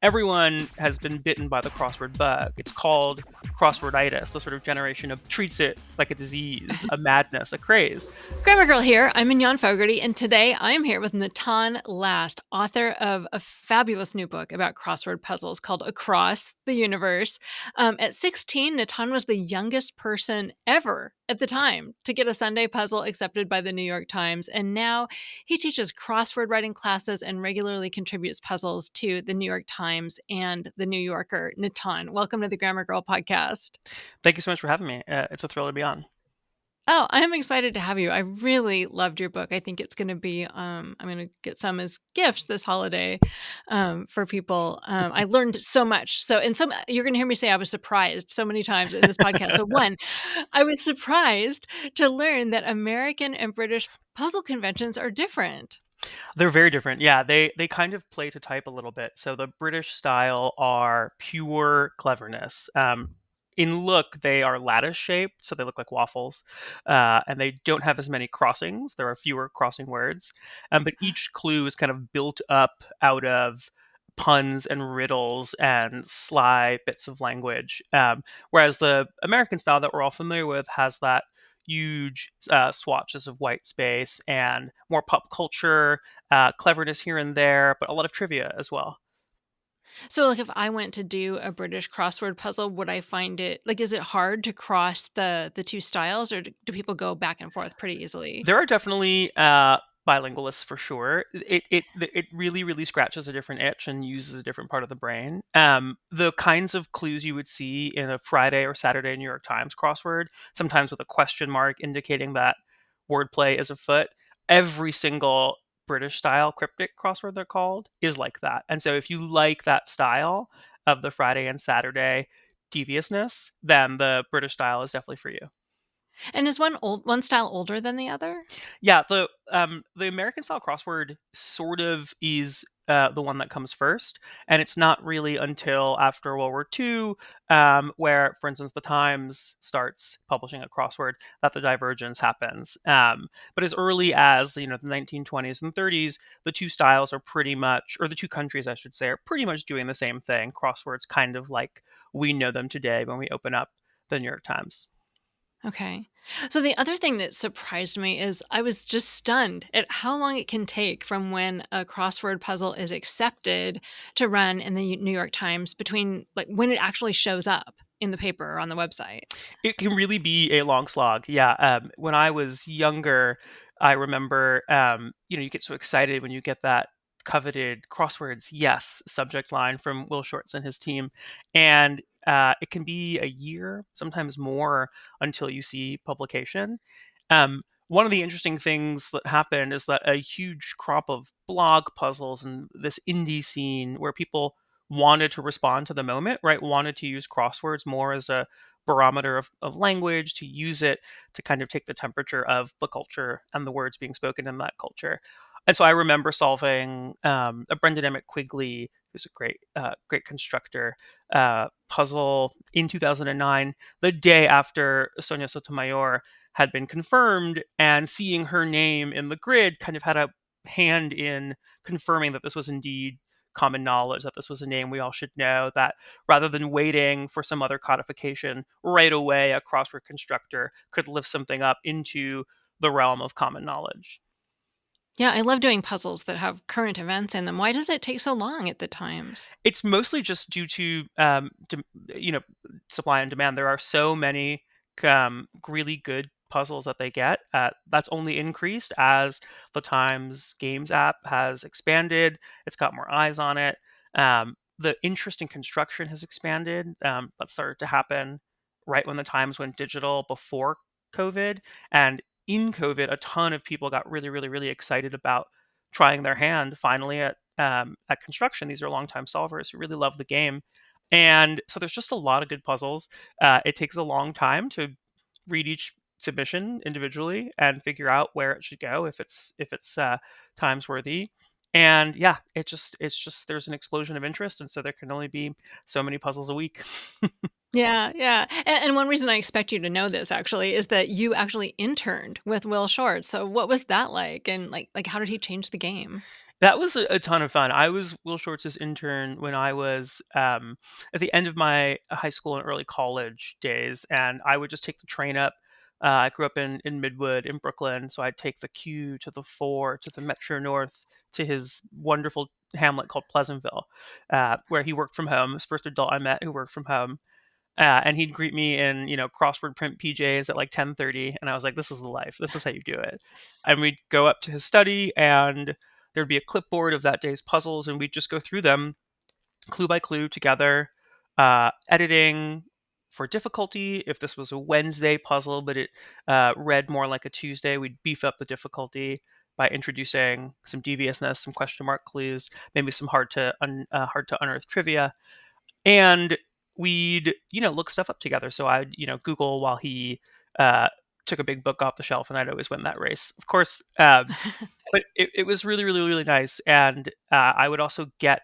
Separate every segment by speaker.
Speaker 1: everyone has been bitten by the crossword bug. It's called crossworditis. The sort of generation of treats it like a disease, a madness, a craze.
Speaker 2: Grammar Girl here. I'm Mignon Fogarty, and today I am here with Natan Last, author of a fabulous new book about crossword puzzles called Across the Universe. At 16, Natan was the youngest person ever at the time to get a Sunday puzzle accepted by the New York Times, and now he teaches crossword writing classes and regularly contributes puzzles to the New York Times and the New Yorker. Natan, welcome to the Grammar Girl podcast.
Speaker 1: Thank you so much for having me. It's a thrill to be on.
Speaker 2: Oh, I'm excited to have you. I really loved your book. I think it's going to be, I'm going to get some as gifts this holiday for people. I learned so much. So, and some, you're going to hear me say I was surprised so many times in this podcast. So, one, I was surprised to learn that American and British puzzle conventions are different.
Speaker 1: They're very different. Yeah, they kind of play to type a little bit. So the British style are pure cleverness. In look, they are lattice shaped, so they look like waffles, and they don't have as many crossings. There are fewer crossing words, but each clue is kind of built up out of puns and riddles and sly bits of language. Whereas the American style that we're all familiar with has that huge swatches of white space and more pop culture, cleverness here and there, but a lot of trivia as well.
Speaker 2: So, like, if I went to do a British crossword puzzle, would I find it like, is it hard to cross the two styles, or do people go back and forth pretty easily?
Speaker 1: There are definitely bilingualists for sure. It really scratches a different itch and uses a different part of the brain. The kinds of clues you would see in a Friday or Saturday New York Times crossword, sometimes with a question mark indicating that wordplay is afoot. Every single British style cryptic crossword they're called is like that. And so if you like that style of the Friday and Saturday deviousness, then the British style is definitely for you.
Speaker 2: And is one style older than the other?
Speaker 1: Yeah, the American style crossword sort of is the one that comes first, and it's not really until after World War II, where, for instance, the Times starts publishing a crossword, that the divergence happens. But as early as the 1920s and 30s, the two styles are pretty much, or the two countries, I should say, are pretty much doing the same thing. Crosswords, kind of like we know them today when we open up the New York Times.
Speaker 2: Okay. So the other thing that surprised me is I was just stunned at how long it can take from when a crossword puzzle is accepted to run in the New York Times between like when it actually shows up in the paper or on the website.
Speaker 1: It can really be a long slog. Yeah. When I was younger, I remember, you get so excited when you get that coveted crosswords yes subject line from Will Shortz and his team, and it can be a year, sometimes more, until you see publication. One of the interesting things that happened is that a huge crop of blog puzzles and this indie scene where people wanted to respond to the moment, right? Wanted to use crosswords more as a barometer of language, to use it to kind of take the temperature of the culture and the words being spoken in that culture. And so I remember solving a Brendan Emmett Quigley, who's a great constructor, puzzle in 2009, the day after Sonia Sotomayor had been confirmed, and seeing her name in the grid kind of had a hand in confirming that this was indeed common knowledge, that this was a name we all should know, that rather than waiting for some other codification, right away a crossword constructor could lift something up into the realm of common knowledge.
Speaker 2: Yeah, I love doing puzzles that have current events in them. Why does it take so long at the Times?
Speaker 1: It's mostly just due to you know supply and demand. There are so many really good puzzles that they get. That's only increased as the Times Games app has expanded. It's got more eyes on it. The interest in construction has expanded. That started to happen right when the Times went digital before COVID, and in COVID, a ton of people got really excited about trying their hand finally at construction. These are longtime solvers who really love the game, and so there's just a lot of good puzzles. It takes a long time to read each submission individually and figure out where it should go if it's times worthy. And yeah, it's just there's an explosion of interest, and so there can only be so many puzzles a week.
Speaker 2: Yeah, yeah. And one reason I expect you to know this actually is that you actually interned with Will Shortz. So what was that like? And like how did he change the game?
Speaker 1: That was a ton of fun. I was Will Shortz's intern when I was at the end of my high school and early college days, and I would just take the train up. I grew up in Midwood in Brooklyn, so I'd take the Q to the 4 to the Metro North to his wonderful hamlet called Pleasantville, where he worked from home. He was the first adult I met who worked from home. And he'd greet me in, crossword print PJs at like 10:30, and I was like, "This is the life. This is how you do it." And we'd go up to his study, and there'd be a clipboard of that day's puzzles, and we'd just go through them clue by clue together, editing for difficulty. If this was a Wednesday puzzle, but it read more like a Tuesday, we'd beef up the difficulty by introducing some deviousness, some question mark clues, maybe some hard to unearth trivia, and we'd look stuff up together. So I'd Google while he uh, took a big book off the shelf, and I'd always win that race, of course. But it was really, really, really nice, and I would also get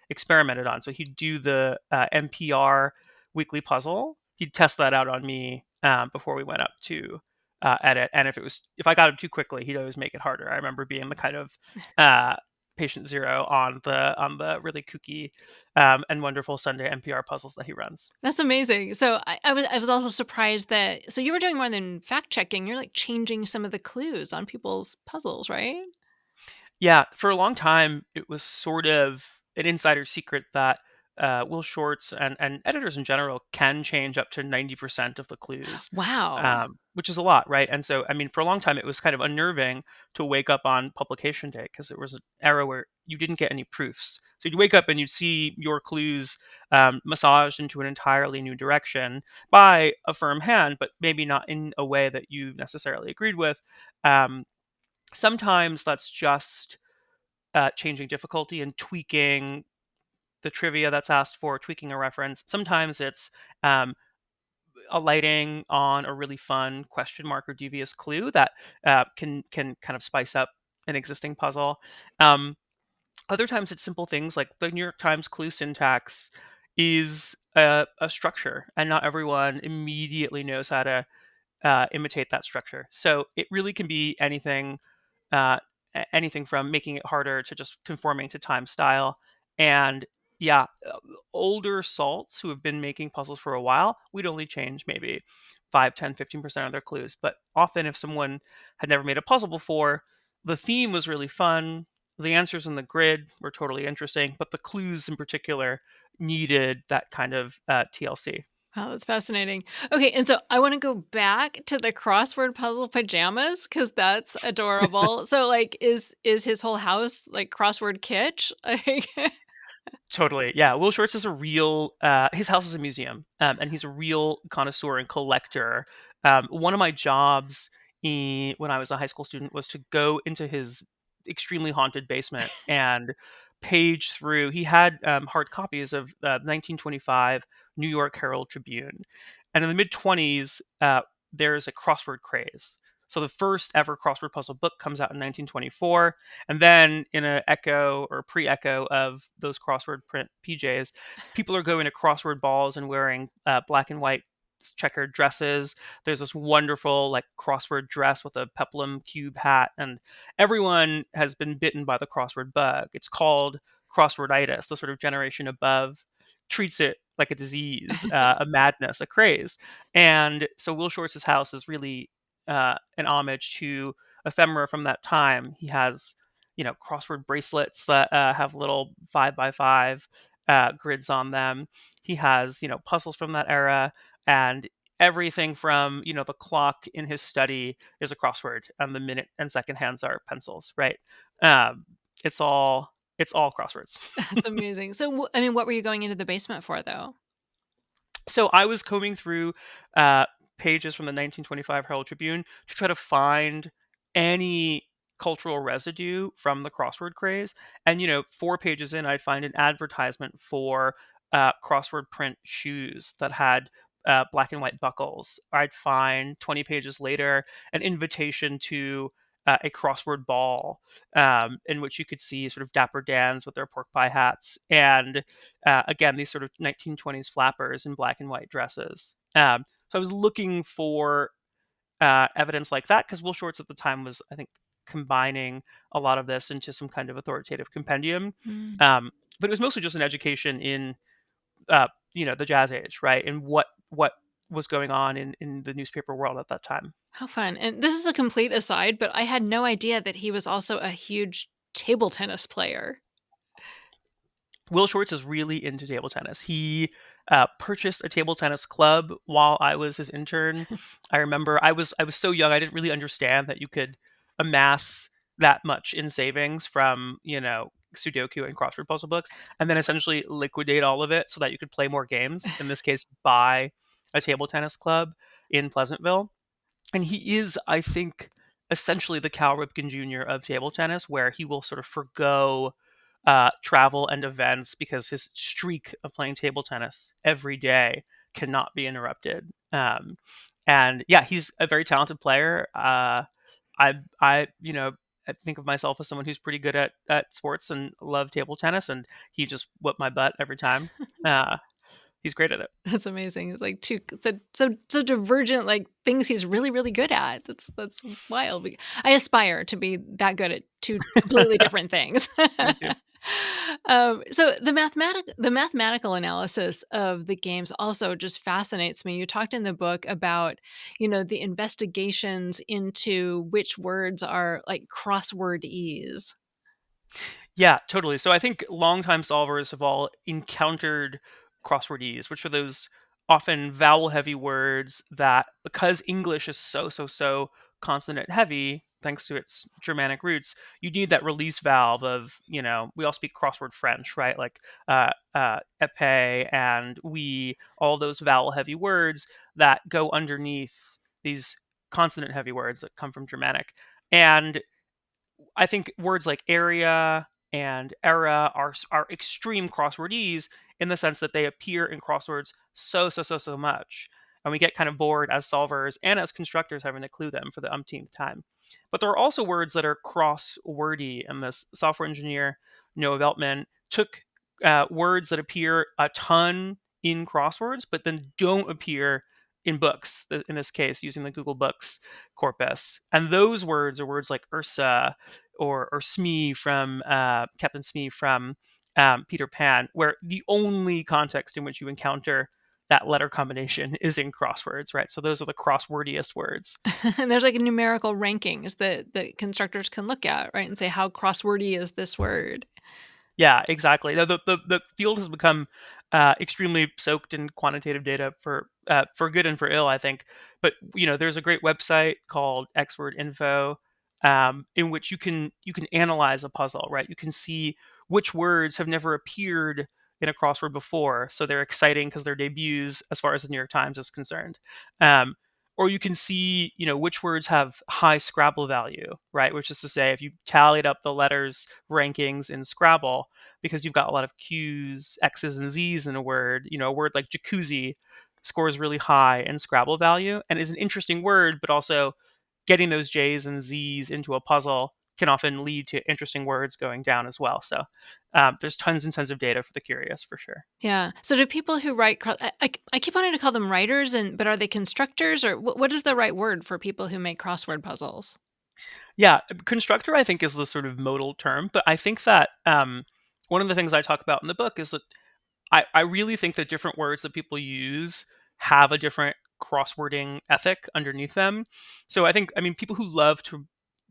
Speaker 1: experimented on. So he'd do the NPR weekly puzzle. He'd test that out on me before we went up to edit, and if I got him too quickly, he'd always make it harder. I remember being the kind of uh, patient zero on the really kooky and wonderful Sunday NPR puzzles that he runs.
Speaker 2: That's amazing. So I was also surprised that so you were doing more than fact checking. You're like changing some of the clues on people's puzzles, right?
Speaker 1: Yeah, for a long time, it was sort of an insider secret that Will Shortz and editors in general can change up to 90% of the clues,
Speaker 2: Wow.
Speaker 1: which is a lot, right? And so, I mean, for a long time, it was kind of unnerving to wake up on publication day because it was an era where you didn't get any proofs. So you'd wake up and you'd see your clues massaged into an entirely new direction by a firm hand, but maybe not in a way that you necessarily agreed with. Um, Sometimes that's just changing difficulty and tweaking the trivia that's asked for, tweaking a reference. Sometimes it's um, alighting on a really fun question mark or devious clue that can kind of spice up an existing puzzle. Um, Other times it's simple things like the New York Times clue syntax is a structure, and not everyone immediately knows how to imitate that structure. So it really can be anything, uh, anything from making it harder to just conforming to time style. And yeah, older salts who have been making puzzles for a while, we'd only change maybe 5, 10, 15% of their clues. But often, if someone had never made a puzzle before, the theme was really fun. The answers in the grid were totally interesting, but the clues in particular needed that kind of TLC.
Speaker 2: Wow, that's fascinating. Okay, and so I want to go back to the crossword puzzle pajamas because that's adorable. So, like, is his whole house like crossword kitsch? Like,
Speaker 1: Totally. Yeah. Will Shortz is a real, his house is a museum, and he's a real connoisseur and collector. One of my jobs when I was a high school student was to go into his extremely haunted basement and page through. He had hard copies of 1925 New York Herald Tribune. And in the mid 20s, there's a crossword craze. So the first ever crossword puzzle book comes out in 1924, and then in a echo or pre-echo of those crossword print PJs, people are going to crossword balls and wearing black and white checkered dresses. There's this wonderful like crossword dress with a peplum cube hat, and everyone has been bitten by the crossword bug. It's called crossworditis. The sort of generation above treats it like a disease, a madness, a craze. And so Will Shortz's house is really an homage to ephemera from that time. He has, crossword bracelets that have little 5 by 5 grids on them. He has, puzzles from that era, and everything from, the clock in his study is a crossword, and the minute and second hands are pencils, right? Um, it's all crosswords.
Speaker 2: that's amazing. So, I mean, what were you going into the basement for, though?
Speaker 1: So I was combing through uh, pages from the 1925 Herald Tribune to try to find any cultural residue from the crossword craze. And 4 pages in, I'd find an advertisement for crossword print shoes that had black and white buckles. I'd find 20 pages later an invitation to a crossword ball in which you could see sort of dapper Dans with their pork pie hats and again, these sort of 1920s flappers in black and white dresses. So I was looking for evidence like that because Will Shortz at the time was, I think, combining a lot of this into some kind of authoritative compendium.
Speaker 2: Mm.
Speaker 1: Um, but it was mostly just an education in the jazz age, right? And what was going on in the newspaper world at that time.
Speaker 2: How fun. And this is a complete aside, but I had no idea that he was also a huge table tennis player.
Speaker 1: Will Shortz is really into table tennis. He purchased a table tennis club while I was his intern. I remember I was so young I didn't really understand that you could amass that much in savings from Sudoku and crossword puzzle books, and then essentially liquidate all of it so that you could play more games. In this case, buy a table tennis club in Pleasantville. And he is, I think, essentially the Cal Ripken Jr. of table tennis, where he will sort of forgo travel and events because his streak of playing table tennis every day cannot be interrupted. And yeah, he's a very talented player. I think of myself as someone who's pretty good at sports and love table tennis, and he just whipped my butt every time. Uh, he's great at it.
Speaker 2: That's amazing. It's like two so divergent like things he's really really good at. That's wild. I aspire to be that good at two completely different things.
Speaker 1: Me too.
Speaker 2: So the mathematical analysis of the games also just fascinates me. You talked in the book about the investigations into which words are like crosswordese.
Speaker 1: Yeah, totally. So I think longtime solvers have all encountered crosswordese, which are those often vowel heavy words that, because English is so consonant heavy, thanks to its Germanic roots, you need that release valve of, we all speak crossword French, right? Like épée and we, all those vowel heavy words that go underneath these consonant heavy words that come from Germanic. And I think words like area and era are extreme crosswordese in the sense that they appear in crosswords so much, and we get kind of bored as solvers and as constructors having to clue them for the umpteenth time. But there are also words that are crosswordy, and this software engineer Noah Veltman took words that appear a ton in crosswords, but then don't appear in books. In this case, using the Google Books corpus, and those words are words like Ursa or Smee from Captain Smee from Peter Pan, where the only context in which you encounter that letter combination is in crosswords, right? So those are the crosswordiest words.
Speaker 2: And there's like numerical rankings that constructors can look at, right? And say how crosswordy is this word.
Speaker 1: Yeah, exactly. The field has become extremely soaked in quantitative data for good and for ill, I think. But there's a great website called Xword Info, in which you can analyze a puzzle, right? You can see which words have never appeared in a crossword before, so they're exciting because they're debuts as far as the New York Times is concerned. Um, or you can see, which words have high Scrabble value, right? Which is to say, if you tallied up the letters rankings in Scrabble, because you've got a lot of Q's, X's, and Z's in a word. A word like jacuzzi scores really high in Scrabble value and is an interesting word, but also getting those J's and Z's into a puzzle can often lead to interesting words going down as well. So there's tons and tons of data for the curious, for sure.
Speaker 2: Yeah. So do people who write I keep wanting to call them writers, but are they constructors, or what is the right word for people who make crossword puzzles?
Speaker 1: Yeah, constructor I think is the sort of modal term, but I think that one of the things I talk about in the book is that I really think that different words that people use have a different crosswording ethic underneath them. So I mean, people who love to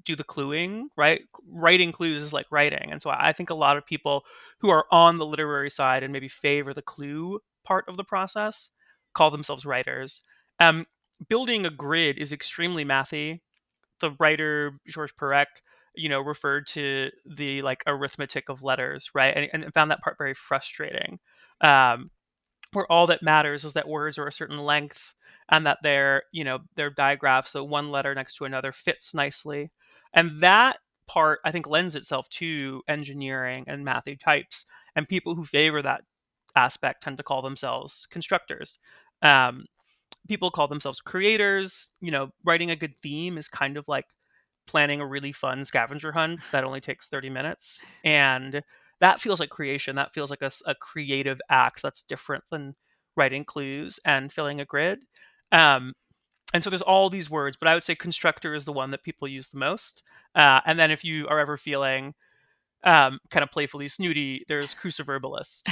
Speaker 1: do the cluing, right? Writing clues is like writing. And so I think a lot of people who are on the literary side and maybe favor the clue part of the process call themselves writers. Um, Building a grid is extremely mathy. The writer Georges Perec, referred to the like arithmetic of letters, right? And found that part very frustrating. Um, where all that matters is that words are a certain length and that they're digraphs, so one letter next to another fits nicely. And that part I think lends itself to engineering and mathy types. And people who favor that aspect tend to call themselves constructors. Um, People call themselves creators. Writing a good theme is kind of like planning a really fun scavenger hunt that only takes 30 minutes. And that feels like creation. That feels like a creative act that's different than writing clues and filling a grid. Um, And so there's all these words, but I would say constructor is the one that people use the most. And then if you are ever feeling kind of playfully snooty, there's cruciverbalist,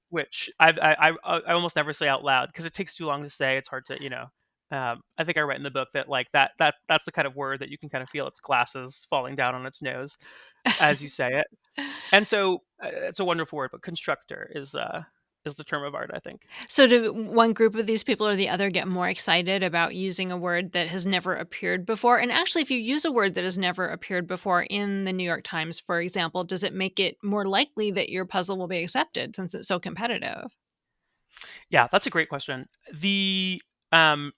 Speaker 1: which I almost never say out loud because it takes too long to say. It's hard to, I think I write in the book that like that's the kind of word that you can kind of feel its glasses falling down on its nose as you say it. And so it's a wonderful word, but constructor is the term of art, I think.
Speaker 2: So do one group of these people or the other get more excited about using a word that has never appeared before? And actually, if you use a word that has never appeared before in the New York Times, for example, does it make it more likely that your puzzle will be accepted since it's so competitive?
Speaker 1: Yeah, that's a great question. The um,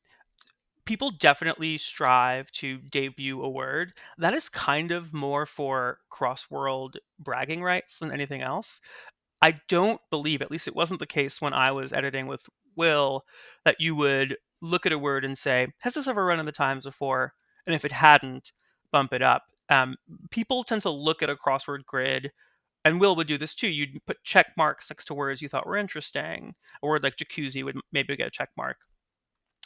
Speaker 1: People definitely strive to debut a word that is kind of more for cross-world bragging rights than anything else. I don't believe, at least it wasn't the case when I was editing with Will, that you would look at a word and say, "Has this ever run in the Times before?" And if it hadn't, bump it up. People tend to look at a crossword grid, and Will would do this too. You'd put check marks next to words you thought were interesting. A word like jacuzzi would maybe get a check mark.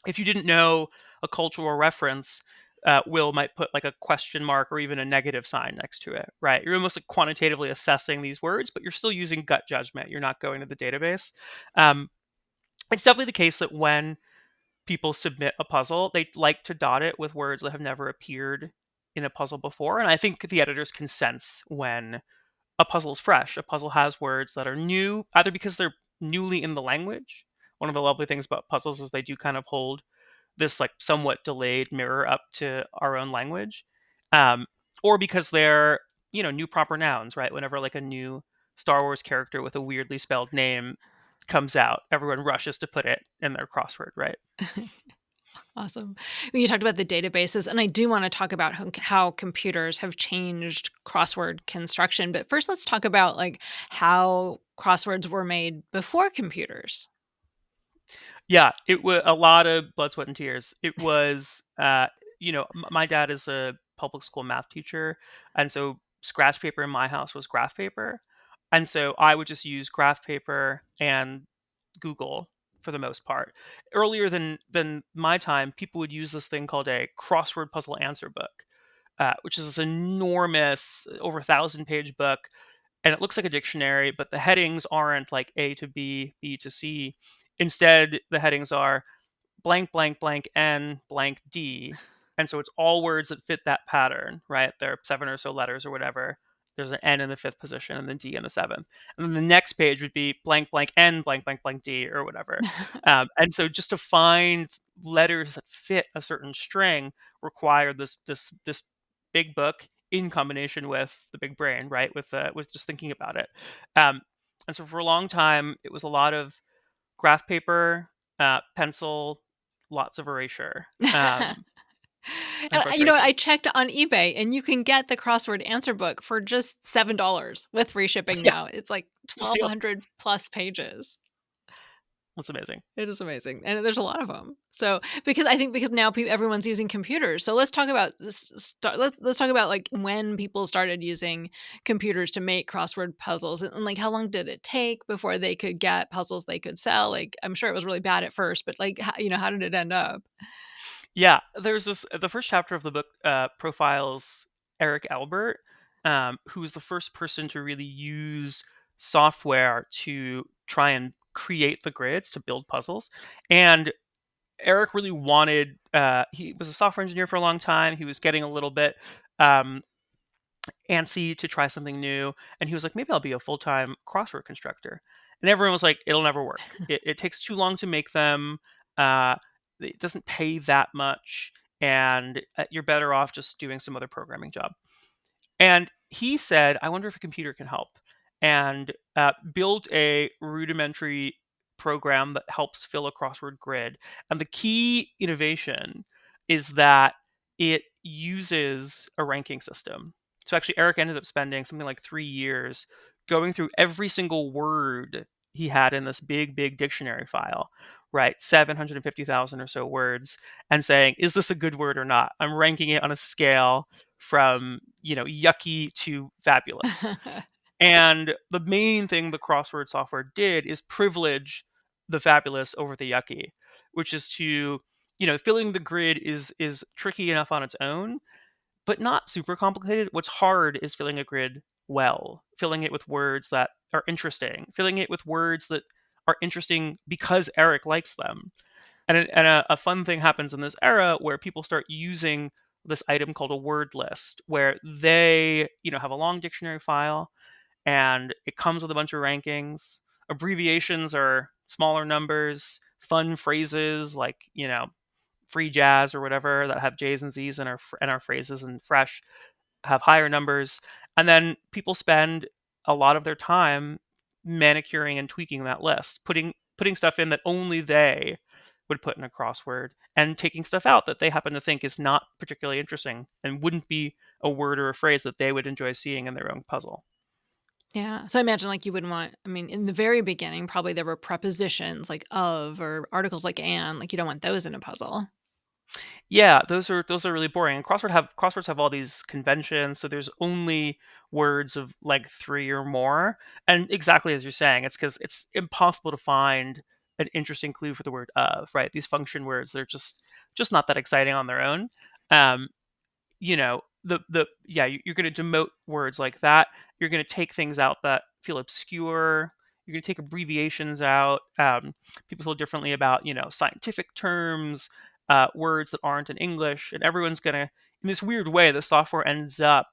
Speaker 1: If you didn't know a cultural reference, Will might put like a question mark or even a negative sign next to it, right? You're almost like quantitatively assessing these words, but you're still using gut judgment. You're not going to the database. Um, it's definitely the case that when people submit a puzzle, they like to dot it with words that have never appeared in a puzzle before. And I think the editors can sense when a puzzle is fresh. A puzzle has words that are new, either because they're newly in the language. One of the lovely things about puzzles is they do kind of hold this like somewhat delayed mirror up to our own language, um, or because they're new proper nouns, right? Whenever like a new Star Wars character with a weirdly spelled name comes out, everyone rushes to put it in their crossword, right?
Speaker 2: Awesome. Well, you talked about the databases, and I do want to talk about how computers have changed crossword construction. But first, let's talk about like how crosswords were made before computers.
Speaker 1: Yeah, it was a lot of blood, sweat, and tears. It was, my dad is a public school math teacher, and so scratch paper in my house was graph paper, and so I would just use graph paper and Google for the most part. Earlier than my time, people would use this thing called a crossword puzzle answer book, which is this enormous, over 1,000-page book, and it looks like a dictionary, but the headings aren't like A to B, B to C. Instead, the headings are blank, blank, blank, N, blank, D. And so it's all words that fit that pattern, right? There are 7 or so letters or whatever. There's an N in the 5th position and then D in the 7th. And then the next page would be blank, blank, N, blank, blank, blank, D or whatever. And so just to find letters that fit a certain string required this big book in combination with the big brain, right? With just thinking about it. Um, and so for a long time, it was a lot of graph paper, pencil, lots of erasure, and
Speaker 2: And you know what? I
Speaker 1: frustration.
Speaker 2: checked on eBay, and you can get the crossword answer book for just $7 with free shipping
Speaker 1: Yeah,
Speaker 2: now. It's like
Speaker 1: it's a steal.
Speaker 2: 1,200 plus pages.
Speaker 1: That's amazing.
Speaker 2: It is amazing, and there's a lot of them. So, because I think because now everyone's using computers, so let's talk about this. Let's talk about like when people started using computers to make crossword puzzles, and like how long did it take before they could get puzzles they could sell? Like, I'm sure it was really bad at first, but like, how did it end up?
Speaker 1: Yeah, there's this the first chapter of the book profiles Eric Albert, who was the first person to really use software to try and create the grids to build puzzles. And Eric really wanted. He was a software engineer for a long time. He was getting a little bit um, antsy to try something new, and he was like, "Maybe I'll be a full-time crossword constructor." And everyone was like, "It'll never work. It takes too long to make them. Uh, it doesn't pay that much, and you're better off just doing some other programming job." And he said, "I wonder if a computer can help," and built a rudimentary program that helps fill a crossword grid. And the key innovation is that it uses a ranking system. So actually, Eric ended up spending something like 3 years going through every single word he had in this big, big dictionary file, right? 750,000 or so words, and saying, is this a good word or not? I'm ranking it on a scale from yucky to fabulous. And the main thing the crossword software did is privilege the fabulous over the yucky, which is to filling the grid is tricky enough on its own, but not super complicated. What's hard is filling a grid well, filling it with words that are interesting, filling it with words that are interesting because Eric likes them. And a fun thing happens in this era where people start using this item called a word list, where they, have a long dictionary file and it comes with a bunch of rankings. Abbreviations are smaller numbers, fun phrases like, free jazz or whatever that have J's and Z's and our phrases, and fresh have higher numbers. And then people spend a lot of their time manicuring and tweaking that list, putting stuff in that only they would put in a crossword, and taking stuff out that they happen to think is not particularly interesting and wouldn't be a word or a phrase that they would enjoy seeing in their own puzzle.
Speaker 2: Yeah. So I imagine like you wouldn't want, I mean, in the very beginning, probably there were prepositions like of or articles like and, like you don't want those in a puzzle.
Speaker 1: Yeah, those are really boring. And crosswords have all these conventions, so there's only words of like three or more. And exactly as you're saying, it's because it's impossible to find an interesting clue for the word of, right? These function words, they're just not that exciting on their own. Um, the yeah, you're going to demote words like that. You're going to take things out that feel obscure. You're going to take abbreviations out. People feel differently about scientific terms, words that aren't in English, and everyone's going to, in this weird way, the software ends up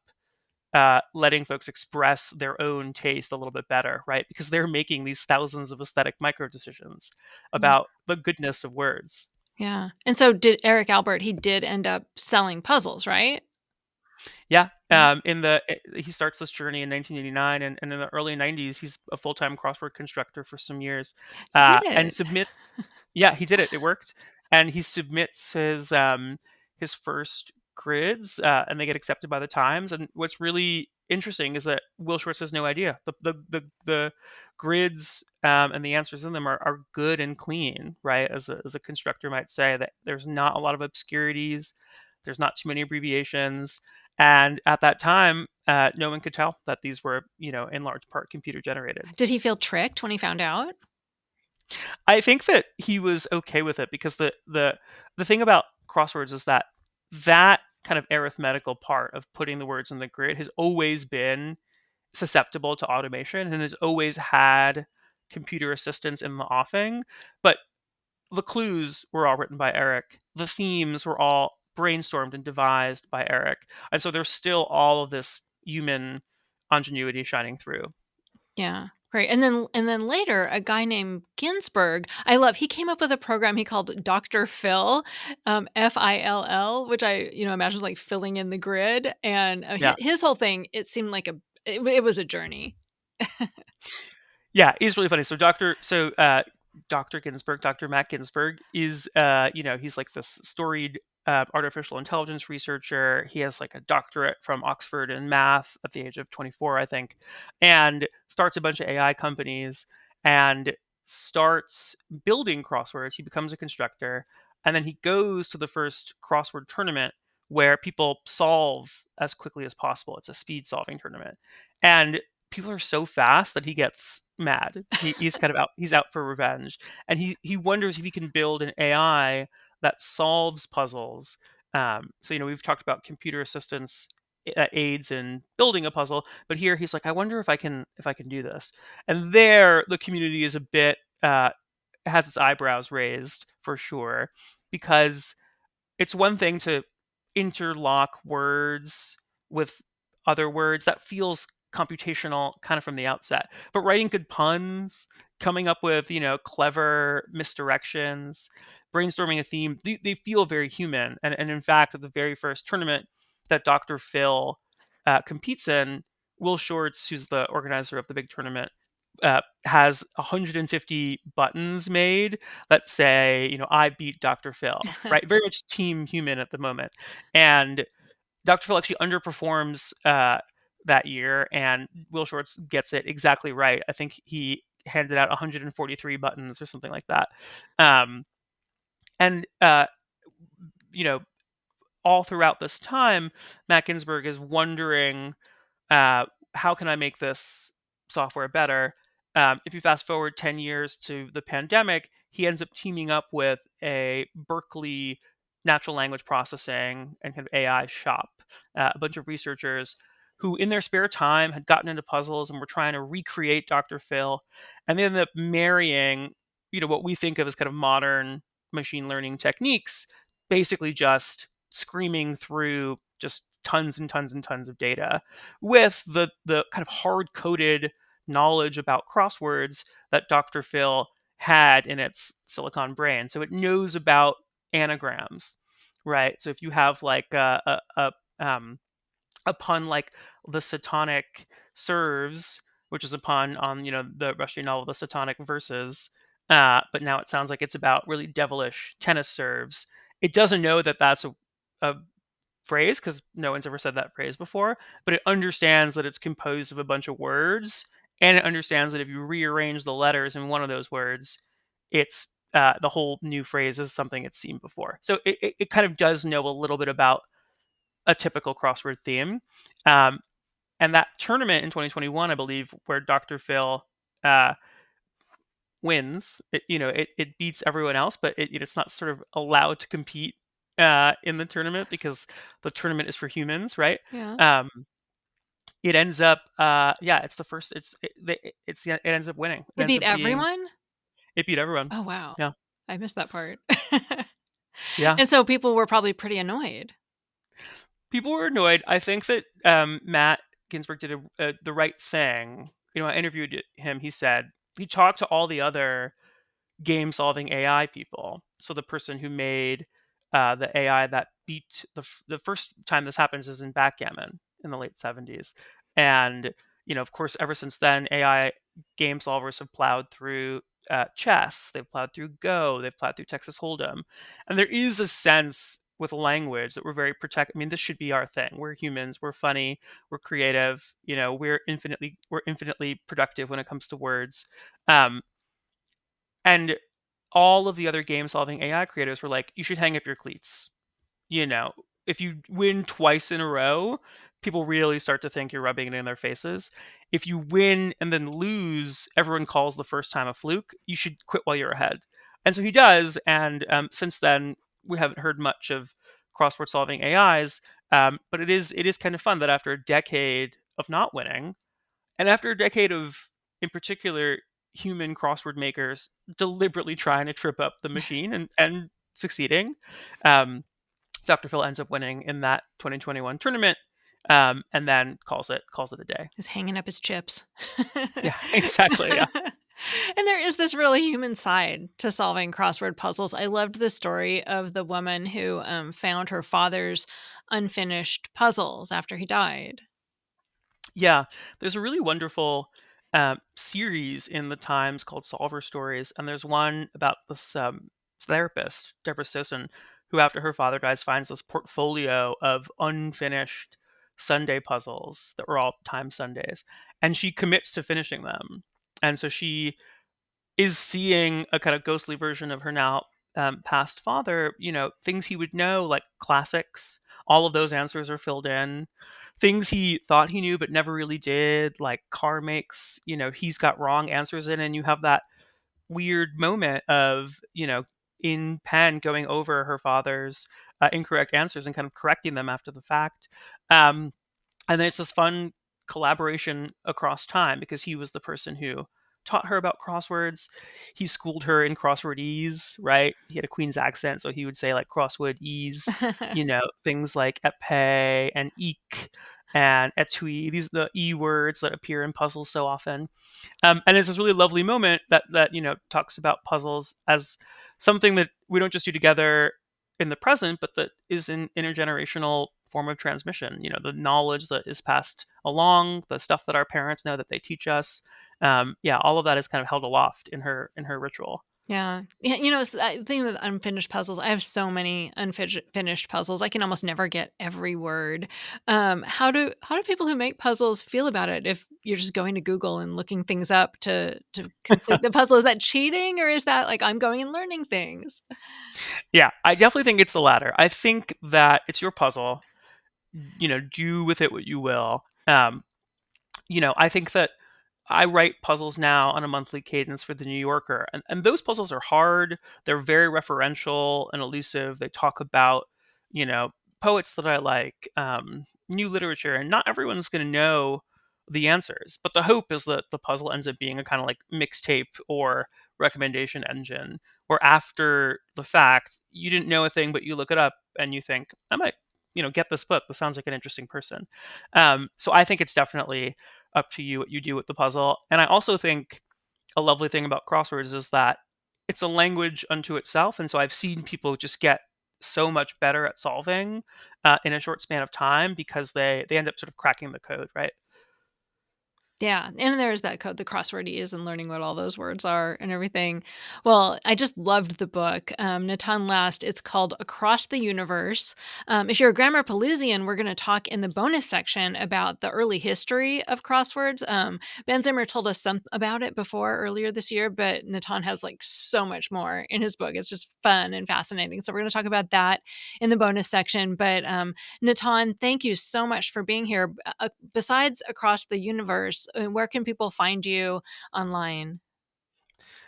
Speaker 1: letting folks express their own taste a little bit better, right? Because they're making these thousands of aesthetic micro decisions
Speaker 2: Yeah.
Speaker 1: about the goodness of words.
Speaker 2: Yeah. And so did Eric Albert, he did end up selling puzzles, right?
Speaker 1: Yeah,
Speaker 2: Yeah.
Speaker 1: he starts this journey in 1989, and in the early 90s, he's a full-time crossword constructor for some years,
Speaker 2: He did
Speaker 1: and
Speaker 2: it.
Speaker 1: submit. Yeah, he did it. It worked, and he submits his first grids, and they get accepted by the Times. And what's really interesting is that Will Shortz has no idea. The grids and the answers in them are good and clean, right? As a constructor might say, that there's not a lot of obscurities, there's not too many abbreviations, and at that time, no one could tell that these were, in large part computer generated.
Speaker 2: Did he feel tricked when he found out?
Speaker 1: I think that he was okay with it because the thing about crosswords is that kind of arithmetical part of putting the words in the grid has always been susceptible to automation and has always had computer assistance in the offing. But the clues were all written by Eric. The themes were all brainstormed and devised by Eric. And so there's still all of this human ingenuity shining through.
Speaker 2: Yeah. Great. And then later, a guy named Ginsberg, I love, he came up with a program he called Dr.Fill, Fill, which I, imagine like filling in the grid. And
Speaker 1: Yeah.
Speaker 2: his whole thing, it seemed like it was a journey.
Speaker 1: Yeah, it's really funny. Dr. Ginsburg, Dr. Matt Ginsburg is, he's like this storied artificial intelligence researcher. He has like a doctorate from Oxford in math at the age of 24, I think, and starts a bunch of AI companies and starts building crosswords. He becomes a constructor, and then he goes to the first crossword tournament where people solve as quickly as possible. It's a speed solving tournament. And people are so fast that he gets mad. He's kind of out. He's out for revenge, and he wonders if he can build an AI that solves puzzles. So we've talked about computer assistance that aids in building a puzzle, but here he's like, I wonder if I can do this. And there, the community is a bit has its eyebrows raised for sure, because it's one thing to interlock words with other words. That feels computational kind of from the outset. But writing good puns, coming up with, clever misdirections, brainstorming a theme, they feel very human. And in fact, at the very first tournament that Dr. Fill competes in, Will Shortz, who's the organizer of the big tournament, has 150 buttons made that say, I beat Dr. Fill, right? Very much team human at the moment. And Dr. Fill actually underperforms that year, and Will Shortz gets it exactly right. I think he handed out 143 buttons or something like that. Um, and, you know, all throughout this time, Matt Ginsburg is wondering, uh, how can I make this software better? If you fast forward 10 years to the pandemic, he ends up teaming up with a Berkeley natural language processing and kind of AI shop, a bunch of researchers who, in their spare time, had gotten into puzzles and were trying to recreate Dr. Phil, and they ended up marrying, what we think of as kind of modern machine learning techniques, basically just screaming through just tons and tons and tons of data with the kind of hard coded knowledge about crosswords that Dr. Phil had in its silicon brain. So it knows about anagrams, right? So if you have like a pun like the Satanic serves, which is a pun on the Russian novel The Satanic Verses, but now it sounds like it's about really devilish tennis serves. It doesn't know that that's a phrase because no one's ever said that phrase before, but it understands that it's composed of a bunch of words, and it understands that if you rearrange the letters in one of those words, it's the whole new phrase is something it's seen before. So it kind of does know a little bit about a typical crossword theme. Um, and that tournament in 2021, I believe, where Dr. Phil uh, wins, it beats everyone else, but it's not sort of allowed to compete in the tournament because the tournament is for humans, right?
Speaker 2: Yeah.
Speaker 1: Um, it ends up, yeah, it's the first, it ends up winning. It
Speaker 2: It
Speaker 1: ends
Speaker 2: beat
Speaker 1: up being,
Speaker 2: everyone?
Speaker 1: it beat everyone.
Speaker 2: Oh, wow.
Speaker 1: Yeah,
Speaker 2: I missed that part.
Speaker 1: yeah.
Speaker 2: And so people were probably pretty annoyed.
Speaker 1: People were annoyed. I think that Matt Ginsburg did the right thing. I interviewed him. He said he talked to all the other game solving AI people. So the person who made the AI that beat the first time this happens is in backgammon in the late 70s. And, of course, ever since then, AI game solvers have plowed through chess, they've plowed through Go, they've plowed through Texas Hold'em. And there is a sense with language that we're very protect. I mean, this should be our thing. We're humans. We're funny. We're creative. We're infinitely productive when it comes to words. Um, and all of the other game solving AI creators were like, you should hang up your cleats. You know, if you win twice in a row, people really start to think you're rubbing it in their faces. If you win and then lose, everyone calls the first time a fluke. You should quit while you're ahead. And so he does. And since then, we haven't heard much of crossword solving AIs. But it is kind of fun that after a decade of not winning, and after a decade of, in particular, human crossword makers deliberately trying to trip up the machine and succeeding, um, Dr. Phil ends up winning in that 2021 tournament, and then calls it a day.
Speaker 2: He's hanging up his chips.
Speaker 1: Yeah, exactly. Yeah,
Speaker 2: And there is this really human side to solving crossword puzzles. I loved the story of the woman who found her father's unfinished puzzles after he died.
Speaker 1: yeah. There's a really wonderful series in the Times called Solver Stories, and there's one about this therapist, Deborah Stossen, who, after her father dies, finds this portfolio of unfinished Sunday puzzles that were all time Sundays, and she commits to finishing them. And so she is seeing a kind of ghostly version of her now past father. Things he would know, like classics. All of those answers are filled in. Things he thought he knew but never really did, like car makes. He's got wrong answers in, and you have that weird moment of in pen going over her father's incorrect answers and kind of correcting them after the fact. Um, and then it's this fun collaboration across time because he was the person who taught her about crosswords. He schooled her in crosswordese, right? He had a Queen's accent, so he would say like crosswordese, things like epee and eek and etui. These are the e words that appear in puzzles so often. And it's this really lovely moment that talks about puzzles as something that we don't just do together in the present, but that is an intergenerational form of transmission. The knowledge that is passed along, the stuff that our parents know that they teach us. Yeah, all of that is kind of held aloft in her ritual.
Speaker 2: Yeah. Yeah, the thing with unfinished puzzles, I have so many finished puzzles. I can almost never get every word. How do people who make puzzles feel about it? If you're just going to Google and looking things up to complete the puzzle, is that cheating or is that like I'm going and learning things?
Speaker 1: Yeah, I definitely think it's the latter. I think that it's your puzzle. Do with it what you will. I think that I write puzzles now on a monthly cadence for the New Yorker, and those puzzles are hard. They're very referential and elusive. They talk about, you know, poets that I like, new literature, and not everyone's going to know the answers. But the hope is that the puzzle ends up being a kind of like mixtape or recommendation engine, where after the fact you didn't know a thing, but you look it up and you think, I might, get this book. This sounds like an interesting person. So I think it's definitely up to you what you do with the puzzle. And I also think a lovely thing about crosswords is that it's a language unto itself. And so I've seen people just get so much better at solving in a short span of time because they end up sort of cracking the code, right?
Speaker 2: Yeah, and there's that code, the crosswordese, and learning what all those words are and everything. Well, I just loved the book, Natan Last. It's called Across the Universe. If you're a grammar Pelusian, we're going to talk in the bonus section about the early history of crosswords. Ben Zimmer told us some about it before earlier this year, but Natan has like so much more in his book. It's just fun and fascinating. So we're going to talk about that in the bonus section. But Natan, thank you so much for being here. Besides Across the Universe, where can people find you online?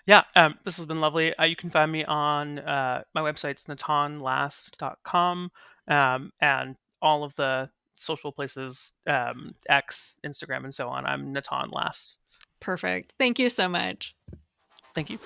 Speaker 1: Yeah, this has been lovely. You can find me on my website's natanlast.com, and all of the social places, X, Instagram, and so on. I'm Natan Last.
Speaker 2: Perfect. Thank you so much.
Speaker 1: Thank you.